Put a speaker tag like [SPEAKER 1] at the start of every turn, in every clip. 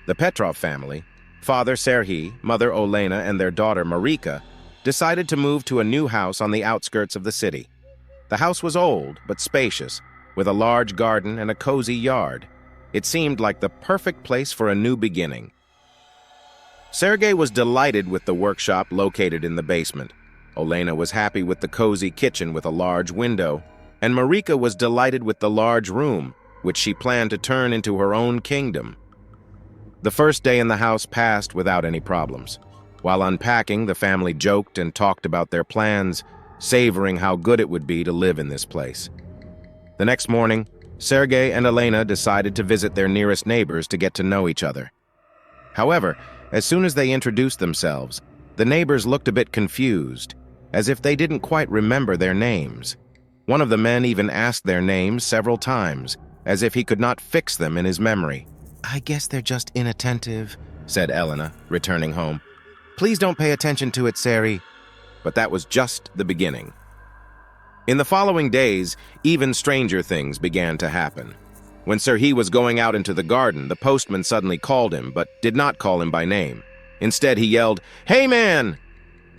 [SPEAKER 1] The Petrov family, father Serhiy, mother Olena, and their daughter Marika, decided to move to a new house on the outskirts of the city. The house was old but spacious, with a large garden and a cozy yard. It seemed like the perfect place for a new beginning. Sergei was delighted with the workshop located in the basement. Olena was happy with the cozy kitchen with a large window, and Marika was delighted with the large room, which she planned to turn into her own kingdom. The first day in the house passed without any problems. While unpacking, the family joked and talked about their plans, savoring how good it would be to live in this place. The next morning, Sergei and Elena decided to visit their nearest neighbors to get to know each other. However, as soon as they introduced themselves, the neighbors looked a bit confused, as if they didn't quite remember their names. One of the men even asked their names several times, as if he could not fix them in his memory. "I guess they're just inattentive," said Elena, returning home. "Please don't pay attention to it, Sari." But that was just the beginning. In the following days, even stranger things began to happen. When Serhiy was going out into the garden, the postman suddenly called him, but did not call him by name. Instead, he yelled, "Hey, man!"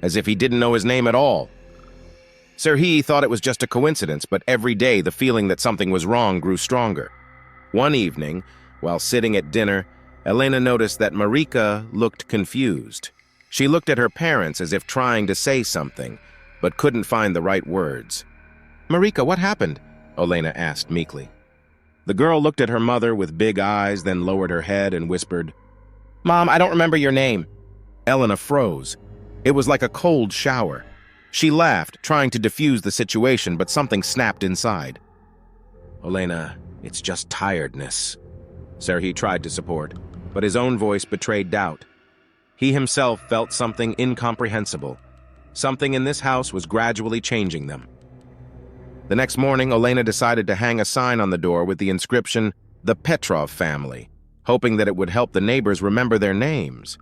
[SPEAKER 1] as if he didn't know his name at all. Serhiy thought it was just a coincidence, but every day the feeling that something was wrong grew stronger. One evening, while sitting at dinner, Elena noticed that Marika looked confused. She looked at her parents as if trying to say something, but couldn't find the right words. "Marika, what happened?" Olena asked meekly. The girl looked at her mother with big eyes, then lowered her head and whispered, "Mom, I don't remember your name." Elena froze. It was like a cold shower. She laughed, trying to diffuse the situation, but something snapped inside. "Olena, it's just tiredness." Serhiy tried to support, but his own voice betrayed doubt. He himself felt something incomprehensible. Something in this house was gradually changing them. The next morning, Olena decided to hang a sign on the door with the inscription, "The Petrov Family," hoping that it would help the neighbors remember their names.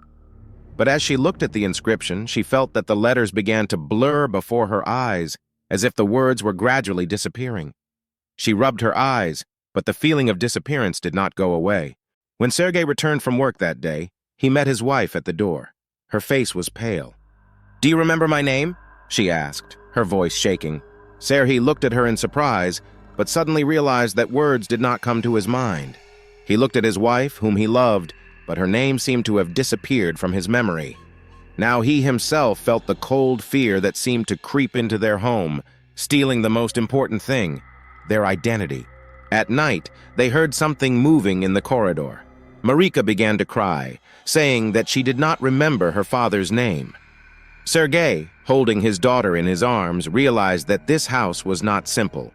[SPEAKER 1] But as she looked at the inscription, she felt that the letters began to blur before her eyes, as if the words were gradually disappearing. She rubbed her eyes, but the feeling of disappearance did not go away. When Sergei returned from work that day, he met his wife at the door. Her face was pale. "Do you remember my name?" she asked, her voice shaking. Serhiy looked at her in surprise, but suddenly realized that words did not come to his mind. He looked at his wife, whom he loved, but her name seemed to have disappeared from his memory. Now he himself felt the cold fear that seemed to creep into their home, stealing the most important thing, their identity. At night, they heard something moving in the corridor. Marika began to cry, saying that she did not remember her father's name. Sergei, holding his daughter in his arms, realized that this house was not simple.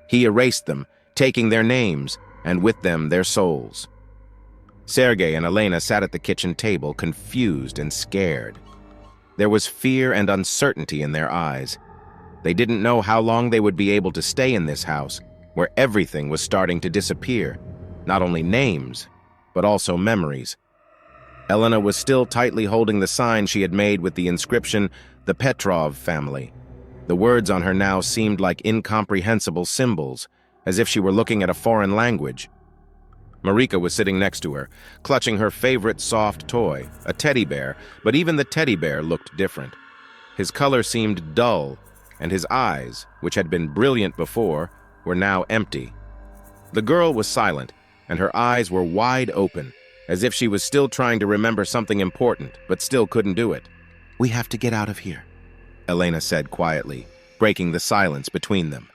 [SPEAKER 1] He erased them, taking their names, and with them their souls. Sergei and Elena sat at the kitchen table, confused and scared. There was fear and uncertainty in their eyes. They didn't know how long they would be able to stay in this house, where everything was starting to disappear, not only names, but also memories. Elena was still tightly holding the sign she had made with the inscription, "The Petrov Family." The words on her now seemed like incomprehensible symbols, as if she were looking at a foreign language. Marika was sitting next to her, clutching her favorite soft toy, a teddy bear, but even the teddy bear looked different. His color seemed dull, and his eyes, which had been brilliant before, were now empty. The girl was silent, and her eyes were wide open, as if she was still trying to remember something important, but still couldn't do it. "We have to get out of here," Elena said quietly, breaking the silence between them.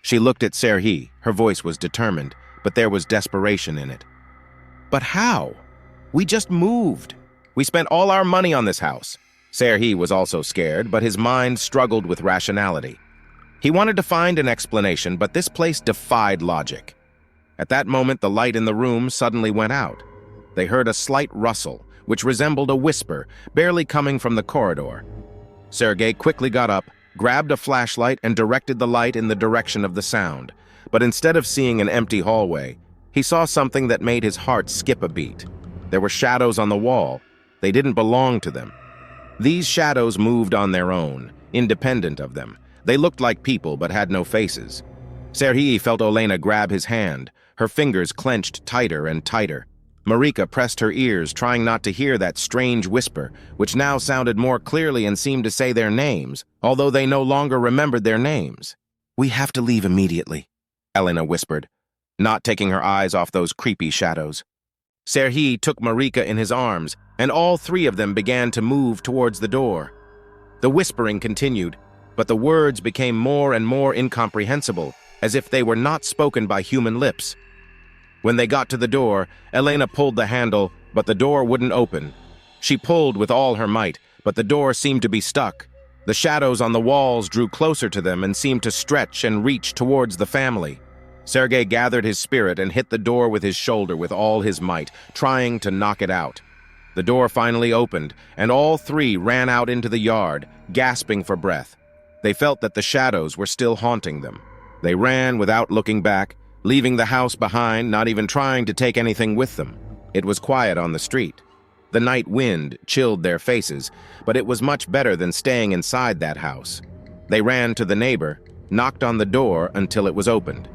[SPEAKER 1] She looked at Serhiy. Her voice was determined, but there was desperation in it. "But how? We just moved. We spent all our money on this house." Serhiy was also scared, but his mind struggled with rationality. He wanted to find an explanation, but this place defied logic. At that moment, the light in the room suddenly went out. They heard a slight rustle, which resembled a whisper, barely coming from the corridor. Sergei quickly got up, grabbed a flashlight, and directed the light in the direction of the sound. But instead of seeing an empty hallway, he saw something that made his heart skip a beat. There were shadows on the wall. They didn't belong to them. These shadows moved on their own, independent of them. They looked like people but had no faces. Serhiy felt Olena grab his hand. Her fingers clenched tighter and tighter. Marika pressed her ears, trying not to hear that strange whisper, which now sounded more clearly and seemed to say their names, although they no longer remembered their names. "We have to leave immediately," Elena whispered, not taking her eyes off those creepy shadows. Serhiy took Marika in his arms, and all three of them began to move towards the door. The whispering continued, but the words became more and more incomprehensible, as if they were not spoken by human lips. When they got to the door, Elena pulled the handle, but the door wouldn't open. She pulled with all her might, but the door seemed to be stuck. The shadows on the walls drew closer to them and seemed to stretch and reach towards the family. Sergei gathered his spirit and hit the door with his shoulder with all his might, trying to knock it out. The door finally opened, and all three ran out into the yard, gasping for breath. They felt that the shadows were still haunting them. They ran without looking back, leaving the house behind, not even trying to take anything with them. It was quiet on the street. The night wind chilled their faces, but it was much better than staying inside that house. They ran to the neighbor, knocked on the door until it was opened.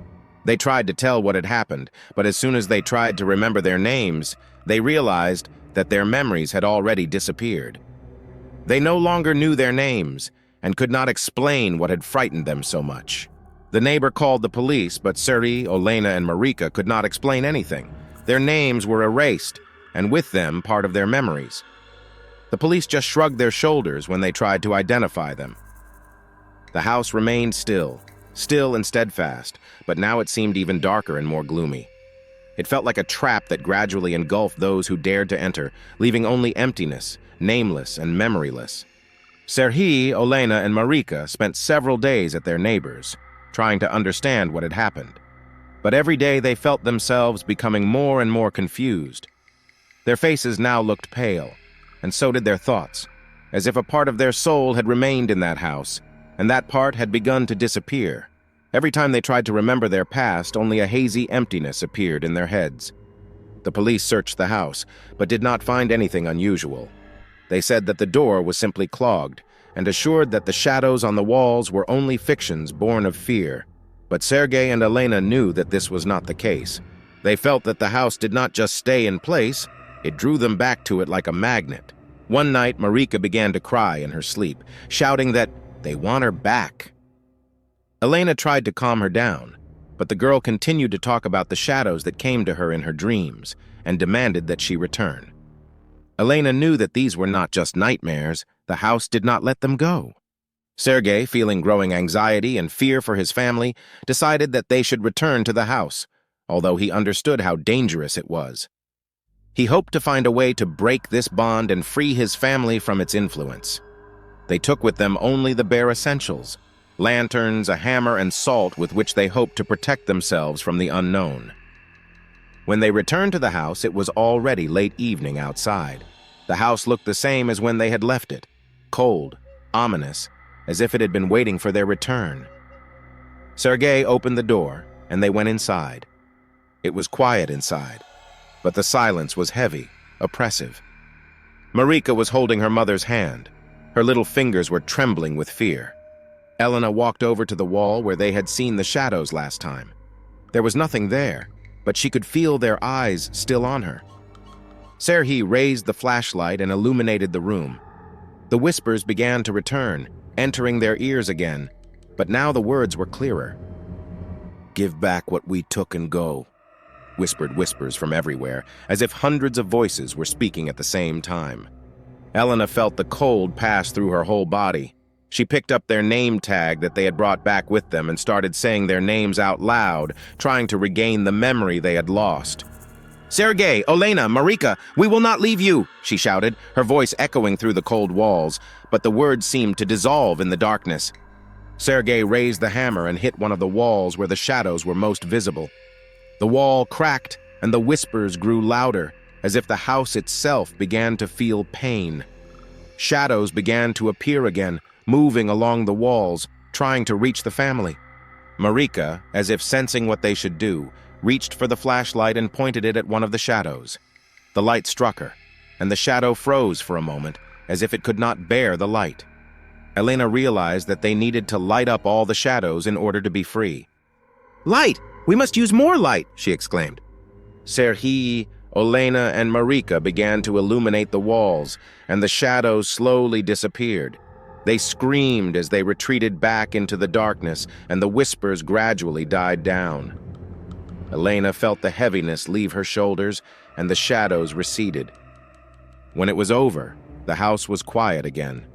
[SPEAKER 1] They tried to tell what had happened, but as soon as they tried to remember their names, they realized that their memories had already disappeared. They no longer knew their names and could not explain what had frightened them so much. The neighbor called the police, but Serhiy, Olena, and Marika could not explain anything. Their names were erased, and with them part of their memories. The police just shrugged their shoulders when they tried to identify them. The house remained still and steadfast, but now it seemed even darker and more gloomy. It felt like a trap that gradually engulfed those who dared to enter, leaving only emptiness, nameless and memoryless. Serhiy, Olena, and Marika spent several days at their neighbors', trying to understand what had happened. But every day they felt themselves becoming more and more confused. Their faces now looked pale, and so did their thoughts, as if a part of their soul had remained in that house, and that part had begun to disappear. Every time they tried to remember their past, only a hazy emptiness appeared in their heads. The police searched the house, but did not find anything unusual. They said that the door was simply clogged, and assured that the shadows on the walls were only fictions born of fear. But Sergei and Elena knew that this was not the case. They felt that the house did not just stay in place, it drew them back to it like a magnet. One night, Marika began to cry in her sleep, shouting that they want her back. Elena tried to calm her down, but the girl continued to talk about the shadows that came to her in her dreams and demanded that she return. Elena knew that these were not just nightmares. The house did not let them go. Sergei, feeling growing anxiety and fear for his family, decided that they should return to the house, although he understood how dangerous it was. He hoped to find a way to break this bond and free his family from its influence. They took with them only the bare essentials: lanterns, a hammer, and salt with which they hoped to protect themselves from the unknown. When they returned to the house, it was already late evening outside. The house looked the same as when they had left it, cold, ominous, as if it had been waiting for their return. Sergei opened the door, and they went inside. It was quiet inside, but the silence was heavy, oppressive. Marika was holding her mother's hand. Her little fingers were trembling with fear. Elena walked over to the wall where they had seen the shadows last time. There was nothing there, but she could feel their eyes still on her. Serhiy raised the flashlight and illuminated the room. The whispers began to return, entering their ears again, but now the words were clearer. "Give back what we took and go," whispered whispers from everywhere, as if hundreds of voices were speaking at the same time. Elena felt the cold pass through her whole body. She picked up their name tag that they had brought back with them and started saying their names out loud, trying to regain the memory they had lost. "Sergei, Olena, Marika, we will not leave you," she shouted, her voice echoing through the cold walls, but the words seemed to dissolve in the darkness. Sergei raised the hammer and hit one of the walls where the shadows were most visible. The wall cracked, and the whispers grew louder, as if the house itself began to feel pain. Shadows began to appear again, moving along the walls, trying to reach the family. Marika, as if sensing what they should do, reached for the flashlight and pointed it at one of the shadows. The light struck her, and the shadow froze for a moment, as if it could not bear the light. Elena realized that they needed to light up all the shadows in order to be free. "Light! We must use more light!" she exclaimed. Serhiy, Olena and Marika began to illuminate the walls, and the shadows slowly disappeared. They screamed as they retreated back into the darkness, and the whispers gradually died down. Elena felt the heaviness leave her shoulders, and the shadows receded. When it was over, the house was quiet again.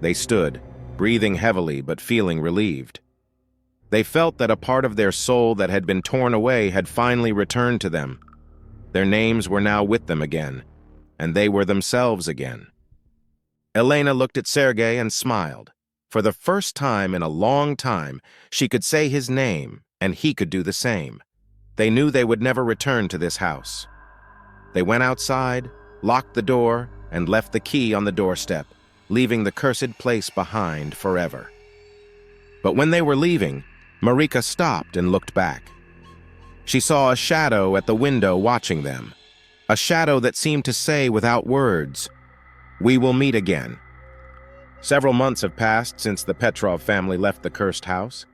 [SPEAKER 1] They stood, breathing heavily but feeling relieved. They felt that a part of their soul that had been torn away had finally returned to them. Their names were now with them again, and they were themselves again. Elena looked at Sergei and smiled. For the first time in a long time, she could say his name, and he could do the same. They knew they would never return to this house. They went outside, locked the door, and left the key on the doorstep, leaving the cursed place behind forever. But when they were leaving, Marika stopped and looked back. She saw a shadow at the window watching them, a shadow that seemed to say without words, "We will meet again." Several months have passed since the Petrov family left the cursed house.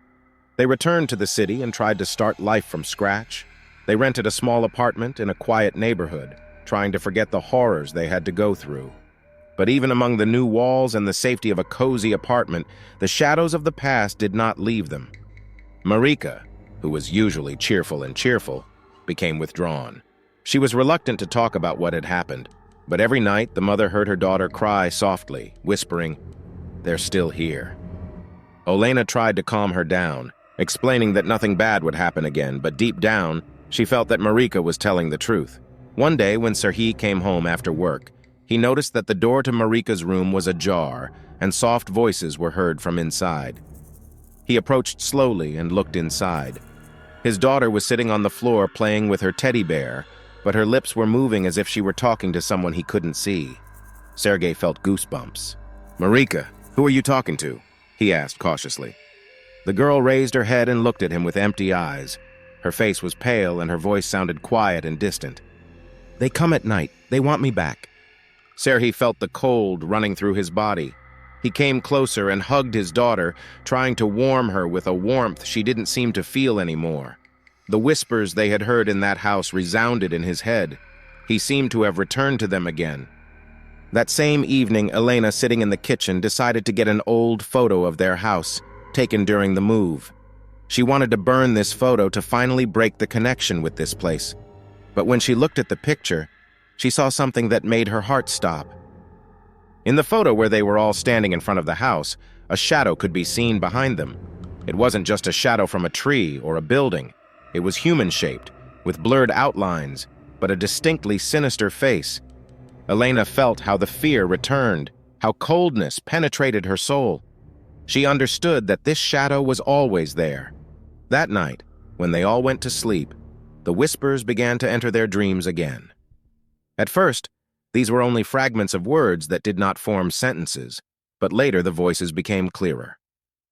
[SPEAKER 1] They returned to the city and tried to start life from scratch. They rented a small apartment in a quiet neighborhood, trying to forget the horrors they had to go through. But even among the new walls and the safety of a cozy apartment, the shadows of the past did not leave them. Marika, who was usually cheerful, became withdrawn. She was reluctant to talk about what had happened, but every night the mother heard her daughter cry softly, whispering, "They're still here." Olena tried to calm her down, explaining that nothing bad would happen again, but deep down, she felt that Marika was telling the truth. One day when Serhiy came home after work, he noticed that the door to Marika's room was ajar, and soft voices were heard from inside. He approached slowly and looked inside. His daughter was sitting on the floor playing with her teddy bear, but her lips were moving as if she were talking to someone he couldn't see. Sergei felt goosebumps. "Marika, who are you talking to?" he asked cautiously. The girl raised her head and looked at him with empty eyes. Her face was pale and her voice sounded quiet and distant. "They come at night. They want me back." Serhiy felt the cold running through his body. He came closer and hugged his daughter, trying to warm her with a warmth she didn't seem to feel anymore. The whispers they had heard in that house resounded in his head. He seemed to have returned to them again. That same evening, Elena, sitting in the kitchen, decided to get an old photo of their house, taken during the move. She wanted to burn this photo to finally break the connection with this place. But when she looked at the picture, she saw something that made her heart stop. In the photo where they were all standing in front of the house, a shadow could be seen behind them. It wasn't just a shadow from a tree or a building. It was human-shaped, with blurred outlines, but a distinctly sinister face. Elena felt how the fear returned, how coldness penetrated her soul. She understood that this shadow was always there. That night, when they all went to sleep, the whispers began to enter their dreams again. At first, these were only fragments of words that did not form sentences, but later the voices became clearer.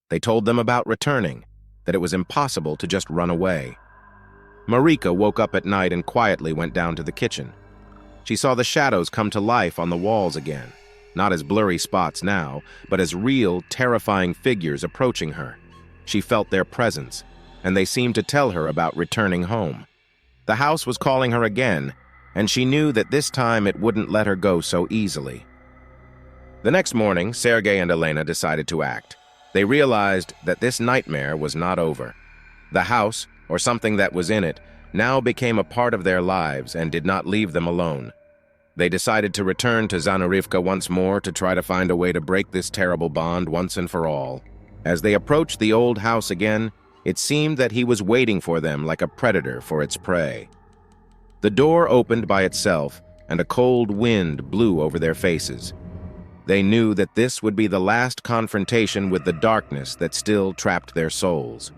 [SPEAKER 1] They told them about returning, that it was impossible to just run away. Marika woke up at night and quietly went down to the kitchen. She saw the shadows come to life on the walls again, not as blurry spots now, but as real, terrifying figures approaching her. She felt their presence, and they seemed to tell her about returning home. The house was calling her again, and she knew that this time it wouldn't let her go so easily. The next morning, Sergei and Elena decided to act. They realized that this nightmare was not over. The house, or something that was in it, now became a part of their lives and did not leave them alone. They decided to return to Zanarivka once more to try to find a way to break this terrible bond once and for all. As they approached the old house again, it seemed that he was waiting for them like a predator for its prey. The door opened by itself, and a cold wind blew over their faces. They knew that this would be the last confrontation with the darkness that still trapped their souls.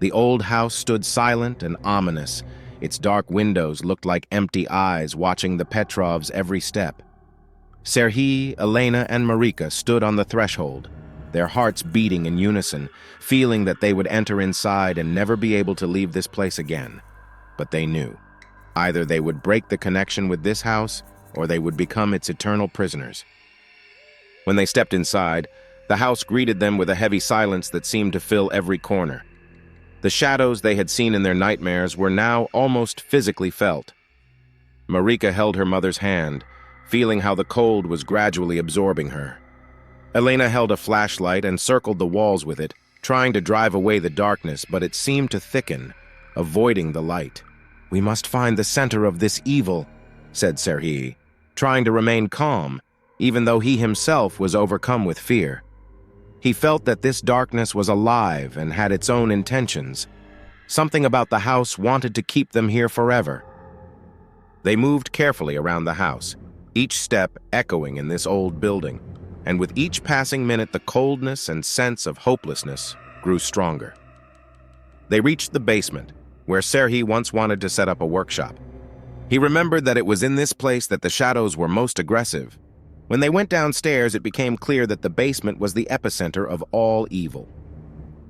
[SPEAKER 1] The old house stood silent and ominous. Its dark windows looked like empty eyes watching the Petrovs' every step. Serhiy, Elena, and Marika stood on the threshold, their hearts beating in unison, feeling that they would enter inside and never be able to leave this place again. But they knew. Either they would break the connection with this house, or they would become its eternal prisoners. When they stepped inside, the house greeted them with a heavy silence that seemed to fill every corner. The shadows they had seen in their nightmares were now almost physically felt. Marika held her mother's hand, feeling how the cold was gradually absorbing her. Elena held a flashlight and circled the walls with it, trying to drive away the darkness, but it seemed to thicken, avoiding the light. "We must find the center of this evil," said Serhiy, trying to remain calm, even though he himself was overcome with fear. He felt that this darkness was alive and had its own intentions. Something about the house wanted to keep them here forever. They moved carefully around the house, each step echoing in this old building, and with each passing minute the coldness and sense of hopelessness grew stronger. They reached the basement, where Serhiy once wanted to set up a workshop. He remembered that it was in this place that the shadows were most aggressive. When they went downstairs, it became clear that the basement was the epicenter of all evil.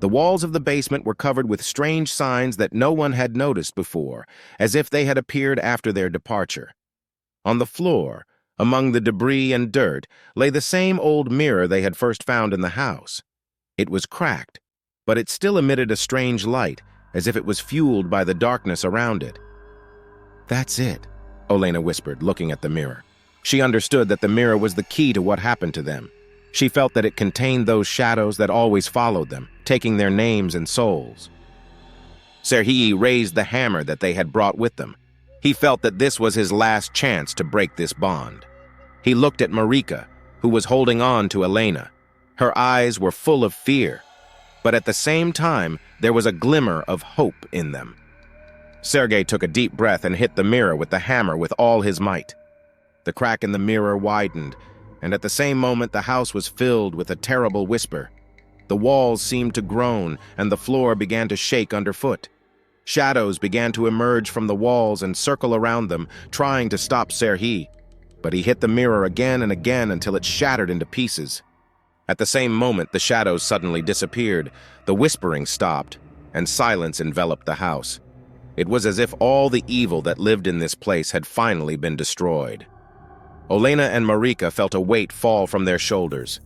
[SPEAKER 1] The walls of the basement were covered with strange signs that no one had noticed before, as if they had appeared after their departure. On the floor, among the debris and dirt, lay the same old mirror they had first found in the house. It was cracked, but it still emitted a strange light, as if it was fueled by the darkness around it. "That's it," Olena whispered, looking at the mirror. She understood that the mirror was the key to what happened to them. She felt that it contained those shadows that always followed them, taking their names and souls. Serhiy raised the hammer that they had brought with them. He felt that this was his last chance to break this bond. He looked at Marika, who was holding on to Elena. Her eyes were full of fear, but at the same time, there was a glimmer of hope in them. Sergei took a deep breath and hit the mirror with the hammer with all his might. The crack in the mirror widened, and at the same moment the house was filled with a terrible whisper. The walls seemed to groan, and the floor began to shake underfoot. Shadows began to emerge from the walls and circle around them, trying to stop Serhiy. But he hit the mirror again and again until it shattered into pieces. At the same moment, the shadows suddenly disappeared, the whispering stopped, and silence enveloped the house. It was as if all the evil that lived in this place had finally been destroyed. Olena and Marika felt a weight fall from their shoulders.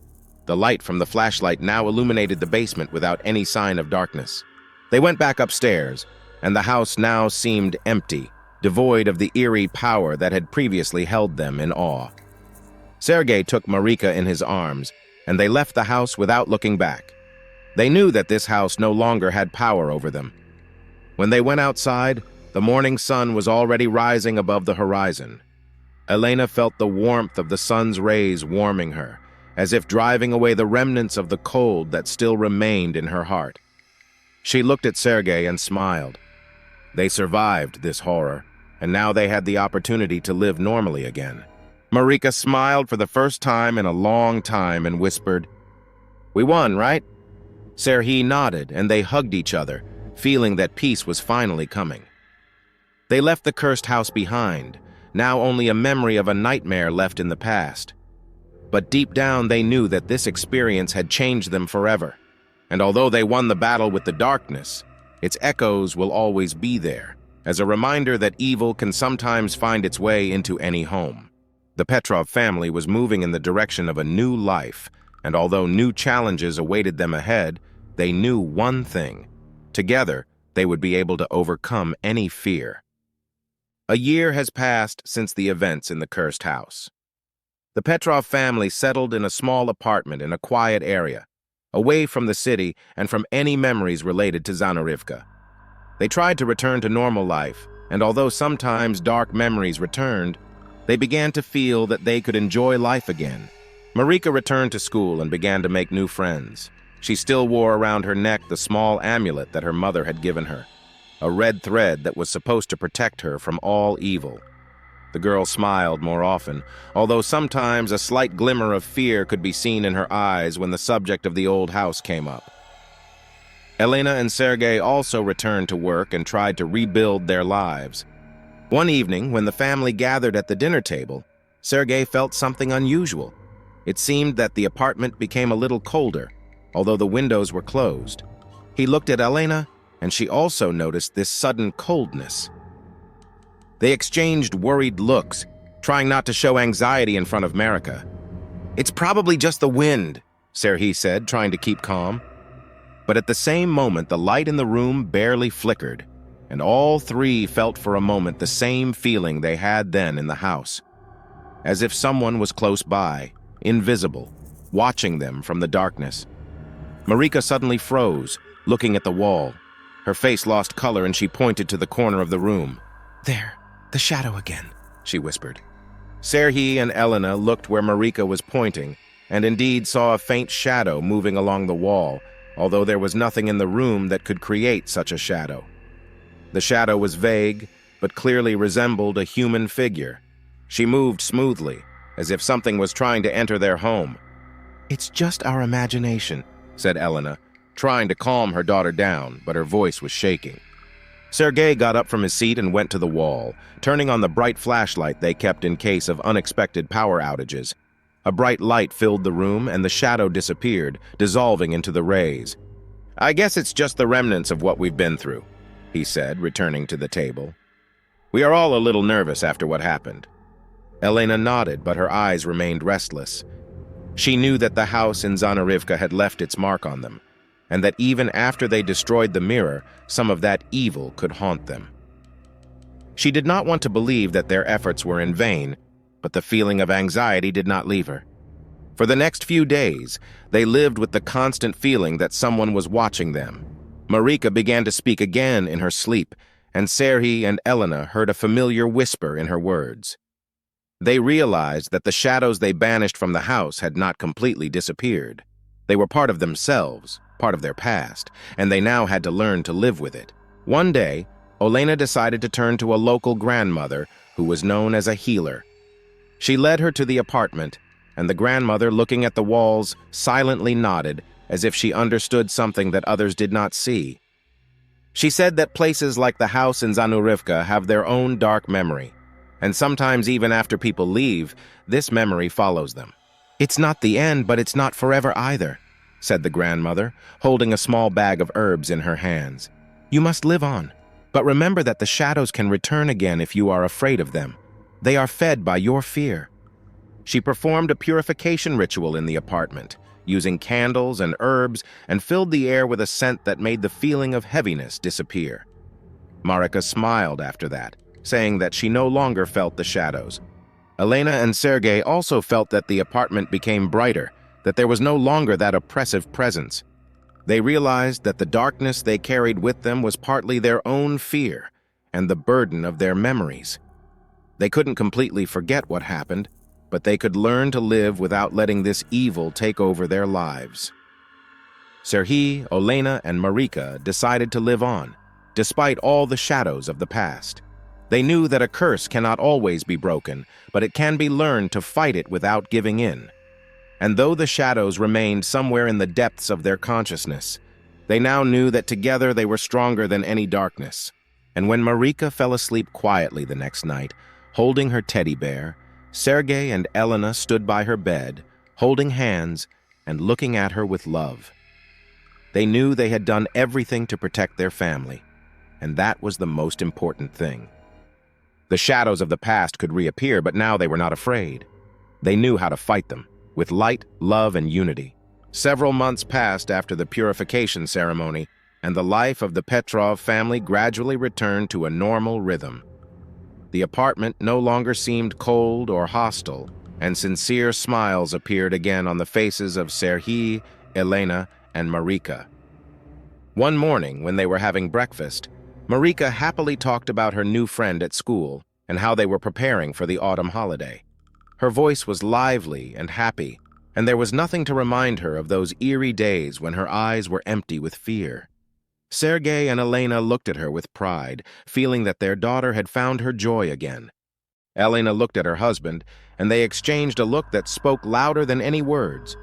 [SPEAKER 1] The light from the flashlight now illuminated the basement without any sign of darkness. They went back upstairs, and the house now seemed empty, devoid of the eerie power that had previously held them in awe. Sergei took Marika in his arms, and they left the house without looking back. They knew that this house no longer had power over them. When they went outside, the morning sun was already rising above the horizon. Elena felt the warmth of the sun's rays warming her, as if driving away the remnants of the cold that still remained in her heart. She looked at Sergei and smiled. They survived this horror, and now they had the opportunity to live normally again. Marika smiled for the first time in a long time and whispered, "We won, right?" Serhiy nodded, and they hugged each other, feeling that peace was finally coming. They left the cursed house behind, now only a memory of a nightmare left in the past. But deep down they knew that this experience had changed them forever, and although they won the battle with the darkness, its echoes will always be there, as a reminder that evil can sometimes find its way into any home. The Petrov family was moving in the direction of a new life, and although new challenges awaited them ahead, they knew one thing: together, they would be able to overcome any fear. A year has passed since the events in the cursed house. The Petrov family settled in a small apartment in a quiet area, away from the city and from any memories related to Zanarivka. They tried to return to normal life, and although sometimes dark memories returned, they began to feel that they could enjoy life again. Marika returned to school and began to make new friends. She still wore around her neck the small amulet that her mother had given her, a red thread that was supposed to protect her from all evil. The girl smiled more often, although sometimes a slight glimmer of fear could be seen in her eyes when the subject of the old house came up. Elena and Sergei also returned to work and tried to rebuild their lives. One evening, when the family gathered at the dinner table, Sergei felt something unusual. It seemed that the apartment became a little colder, although the windows were closed. He looked at Elena, and she also noticed this sudden coldness. They exchanged worried looks, trying not to show anxiety in front of Marika. "It's probably just the wind," Serhiy said, trying to keep calm. But at the same moment, the light in the room barely flickered. and all three felt for a moment the same feeling they had then in the house, as if someone was close by, invisible, watching them from the darkness. Marika suddenly froze, looking at the wall. Her face lost color and she pointed to the corner of the room. "There, the shadow again," she whispered. Serhiy and Elena looked where Marika was pointing, and indeed saw a faint shadow moving along the wall, although there was nothing in the room that could create such a shadow. The shadow was vague, but clearly resembled a human figure. She moved smoothly, as if something was trying to enter their home. "It's just our imagination," said Elena, trying to calm her daughter down, but her voice was shaking. Sergei got up from his seat and went to the wall, turning on the bright flashlight they kept in case of unexpected power outages. A bright light filled the room and the shadow disappeared, dissolving into the rays. "I guess it's just the remnants of what we've been through," he said, returning to the table. "We are all a little nervous after what happened." Elena nodded, but her eyes remained restless. She knew that the house in Zanarivka had left its mark on them, and that even after they destroyed the mirror, some of that evil could haunt them. She did not want to believe that their efforts were in vain, but the feeling of anxiety did not leave her. For the next few days, they lived with the constant feeling that someone was watching them. Marika began to speak again in her sleep, and Serhiy and Elena heard a familiar whisper in her words. They realized that the shadows they banished from the house had not completely disappeared. They were part of themselves, part of their past, and they now had to learn to live with it. One day, Olena decided to turn to a local grandmother who was known as a healer. She led her to the apartment, and the grandmother, looking at the walls, silently nodded as if she understood something that others did not see. She said that places like the house in Zanurivka have their own dark memory, and sometimes even after people leave, this memory follows them. "It's not the end, but it's not forever either," said the grandmother, holding a small bag of herbs in her hands. "You must live on, but remember that the shadows can return again if you are afraid of them. They are fed by your fear." She performed a purification ritual in the apartment, using candles and herbs, and filled the air with a scent that made the feeling of heaviness disappear. Marika smiled after that, saying that she no longer felt the shadows. Elena and Sergei also felt that the apartment became brighter, that there was no longer that oppressive presence. They realized that the darkness they carried with them was partly their own fear and the burden of their memories. They couldn't completely forget what happened, but they could learn to live without letting this evil take over their lives. Serhiy, Olena, and Marika decided to live on, despite all the shadows of the past. They knew that a curse cannot always be broken, but it can be learned to fight it without giving in. And though the shadows remained somewhere in the depths of their consciousness, they now knew that together they were stronger than any darkness. And when Marika fell asleep quietly the next night, holding her teddy bear, Sergei and Elena stood by her bed, holding hands and looking at her with love. They knew they had done everything to protect their family, and that was the most important thing. The shadows of the past could reappear, but now they were not afraid. They knew how to fight them, with light, love, and unity. Several months passed after the purification ceremony, and the life of the Petrov family gradually returned to a normal rhythm. The apartment no longer seemed cold or hostile, and sincere smiles appeared again on the faces of Serhiy, Elena, and Marika. One morning, when they were having breakfast, Marika happily talked about her new friend at school and how they were preparing for the autumn holiday. Her voice was lively and happy, and there was nothing to remind her of those eerie days when her eyes were empty with fear. Sergei and Elena looked at her with pride, feeling that their daughter had found her joy again. Elena looked at her husband, and they exchanged a look that spoke louder than any words.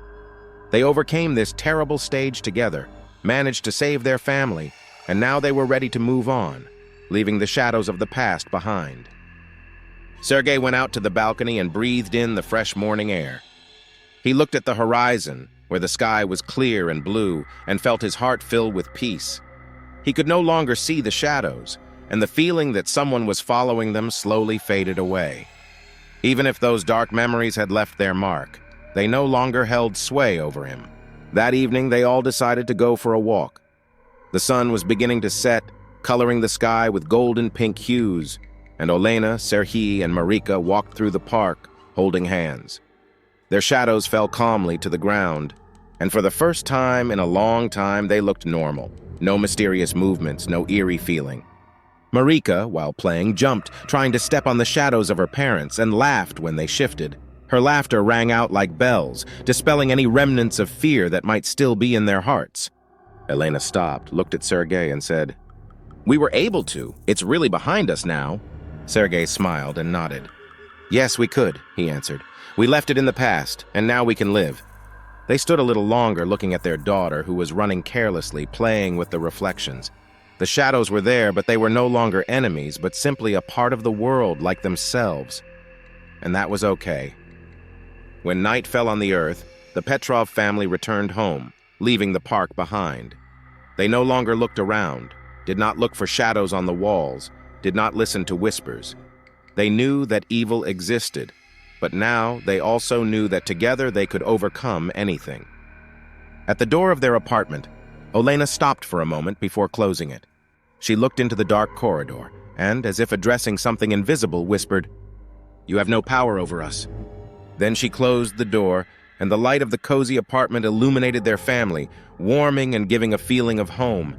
[SPEAKER 1] They overcame this terrible stage together, managed to save their family, and now they were ready to move on, leaving the shadows of the past behind. Sergei went out to the balcony and breathed in the fresh morning air. He looked at the horizon, where the sky was clear and blue, and felt his heart fill with peace. He could no longer see the shadows, and the feeling that someone was following them slowly faded away. Even if those dark memories had left their mark, they no longer held sway over him. That evening, they all decided to go for a walk. The sun was beginning to set, coloring the sky with golden pink hues, and Olena, Serhi, and Marika walked through the park, holding hands. Their shadows fell calmly to the ground, and for the first time in a long time they looked normal. No mysterious movements, no eerie feeling. Marika, while playing, jumped, trying to step on the shadows of her parents, and laughed when they shifted. Her laughter rang out like bells, dispelling any remnants of fear that might still be in their hearts. Elena stopped, looked at Sergei, and said, "We were able to. It's really behind us now." Sergei smiled and nodded. "Yes, we could," he answered. "We left it in the past, and now we can live." They stood a little longer looking at their daughter, who was running carelessly, playing with the reflections. The shadows were there, but they were no longer enemies, but simply a part of the world like themselves. And that was okay. When night fell on the earth, the Petrov family returned home, leaving the park behind. They no longer looked around, did not look for shadows on the walls, did not listen to whispers. They knew that evil existed, but now they also knew that together they could overcome anything. At the door of their apartment, Olena stopped for a moment before closing it. She looked into the dark corridor and, as if addressing something invisible, whispered, "You have no power over us." Then she closed the door, and the light of the cozy apartment illuminated their family, warming and giving a feeling of home.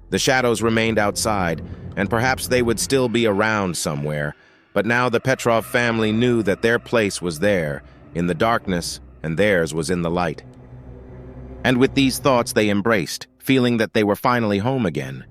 [SPEAKER 1] The shadows remained outside, and perhaps they would still be around somewhere, but now the Petrov family knew that their place was there, in the darkness, and theirs was in the light. And with these thoughts they embraced, feeling that they were finally home again.